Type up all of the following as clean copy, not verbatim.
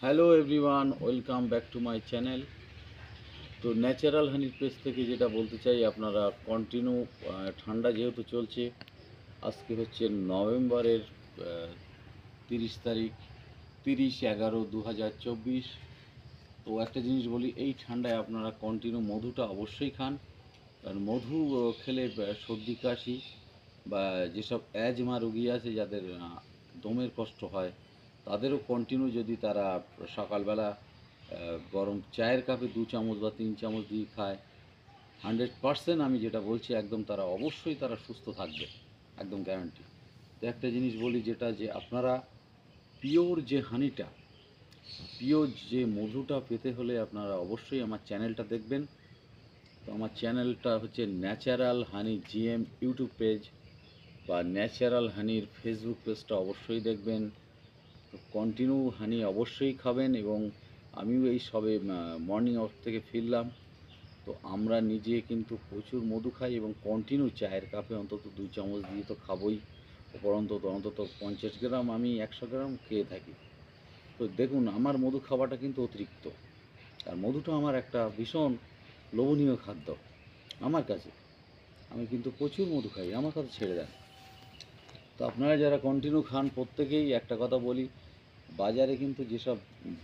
Hello everyone, welcome back to my channel. তো natural হানির page থেকে যেটা বলতে চাই, আপনারা কন্টিনিউ ঠান্ডা যেহেতু চলছে, আজকে হচ্ছে নভেম্বরের 30 তারিখ, 30/11/2024। তো একটা জিনিস বলি, এই ঠান্ডায় আপনারা কন্টিনিউ মধুটা অবশ্যই খান। কারণ মধু খেলে সর্দি কাশি বা যেসব অ্যাজমা রোগী আছে, যাদের দমের কষ্ট হয়, তাদেরও কন্টিনিউ যদি তারা সকালবেলা গরম চায়ের কাপে 2 চামচ বা 3 চামচ দিয়ে খায়, 100% আমি যেটা বলছি একদম তারা অবশ্যই তারা সুস্থ থাকবে, একদম গ্যারান্টি। তো একটা জিনিস বলি, যেটা যে আপনারা পিওর যে হানিটা, পিওর যে মধুটা পেতে হলে আপনারা অবশ্যই আমার চ্যানেলটা দেখবেন। তো আমার চ্যানেলটা হচ্ছে ন্যাচারাল হানি জিএম ইউটিউব পেজ, বা ন্যাচারাল হানির ফেসবুক পেজটা অবশ্যই দেখবেন। তো কন্টিনিউ হানি অবশ্যই খাবেন। এবং আমিও এই সবে মর্নিং ওয়াক থেকে ফিরলাম। তো আমরা নিজে কিন্তু প্রচুর মধু খাই এবং কন্টিনিউ চায়ের কাপে অন্তত 2 চামচ দিয়ে তো খাবোই। ওপর অন্তত অন্তত 50 গ্রাম, আমি 100 গ্রাম খেয়ে থাকি। তো দেখুন, আমার মধু খাওয়াটা কিন্তু অতিরিক্ত। আর মধুটা আমার একটা ভীষণ লোভনীয় খাদ্য আমার কাছে। আমি কিন্তু প্রচুর মধু খাই, আমার কাছে ছেড়ে দেন। তো আপনারা যারা কন্টিনিউ খান, প্রত্যেকেই একটা কথা বলি, বাজারে কিন্তু যেসব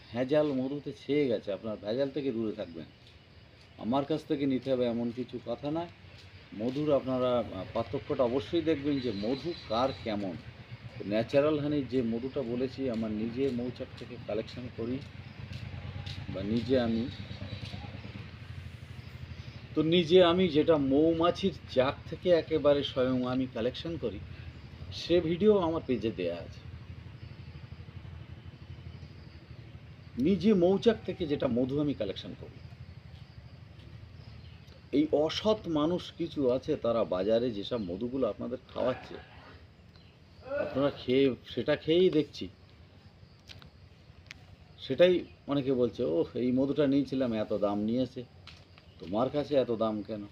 ভেজাল মধুতে ছেয়ে গেছে, আপনার ভেজাল থেকে দূরে থাকবেন। আমার কাছ থেকে নিতে হবে এমন কিছু কথা না। মধুর আপনারা পার্থক্যটা অবশ্যই দেখবেন যে মধু কার কেমন। ন্যাচারাল হানির যে মধুটা বলেছি, আমার নিজে মৌচাক থেকে কালেকশন করি, বা নিজে আমি যেটা মৌমাছির চাক থেকে একেবারে স্বয়ং আমি কালেকশন করি, সে ভিডিও আমার পেজে দেয়া আছে। নিজে মৌচাক থেকে যেটা মধু আমি কালেকশন করি। এই অসৎ মানুষ কিছু আছে, তারা বাজারে যেসব মধুগুলো আপনাদের খাওয়াচ্ছে, আপনারা সেটা খেয়েই দেখছি, সেটাই অনেকে বলছে, ও এই মধুটা নিয়েছিলাম, এত দাম নিয়েছে, তোমার কাছে এত দাম কেন?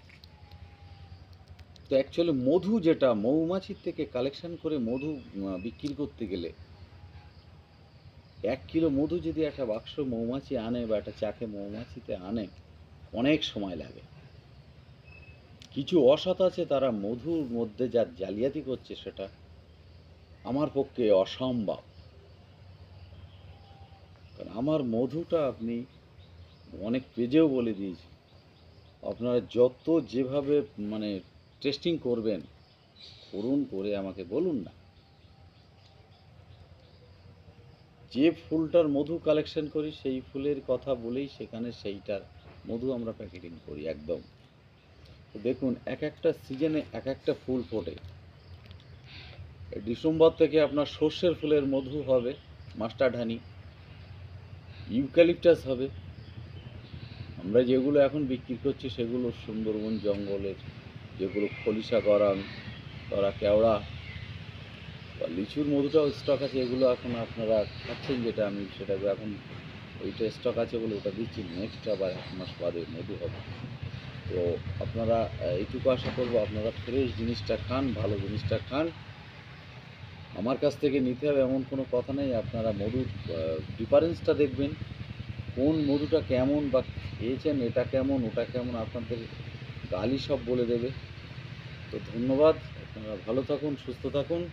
তো অ্যাকচুয়ালি মধু যেটা মৌমাছির থেকে কালেকশন করে মধু বিক্রি করতে গেলে, 1 কিলো মধু যদি একটা বাক্স মৌমাছি আনে বা একটা চাকে মৌমাছিতে আনে, অনেক সময় লাগে। কিছু অসৎ আছে, তারা মধুর মধ্যে যা জালিয়াতি করছে, সেটা আমার পক্ষে অসম্ভব। কারণ আমার মধুটা আপনি অনেক পেজেও বলে দিয়েছি, আপনারা যত যেভাবে মানে টেস্টিং করবেন, করুন, করে আমাকে বলুন না। যে ফুলটার মধু কালেকশন করি, সেই ফুলের কথা বলেই সেখানে সেইটার মধু আমরা প্যাকেটিং করি একদম। তো দেখুন, এক একটা সিজনে এক একটা ফুল ফোটে। ডিসেম্বর থেকে আপনার সর্ষের ফুলের মধু হবে, মাস্টার্ড হানি, ইউক্যালিপটাস হবে। আমরা যেগুলো এখন বিক্রি করছি, সেগুলো সুন্দরবন জঙ্গলের, যেগুলো খলিশা গরম করা কেওড়া বা লিচুর মধুটাও স্টক আছে। এগুলো এখন আপনারা খাচ্ছেন, যেটা আমি সেটাকে এখন ওইটা স্টক আছে বলে ওটা দিচ্ছি। নেক্সট আবার 1 মাস বাদে মধু হবে। তো আপনারা এইটুকু আশা করবো, আপনারা ফ্রেশ জিনিসটা খান, ভালো জিনিসটা খান। আমার কাছ থেকে নিতে হবে এমন কোনো কথা নেই। আপনারা মধুর ডিফারেন্সটা দেখবেন, কোন মধুটা কেমন, বা খেয়েছেন এটা কেমন ওটা কেমন, আপনাদের গালই সব বলে দেবে। তো ধন্যবাদ, আপনারা ভালো থাকুন, সুস্থ থাকুন।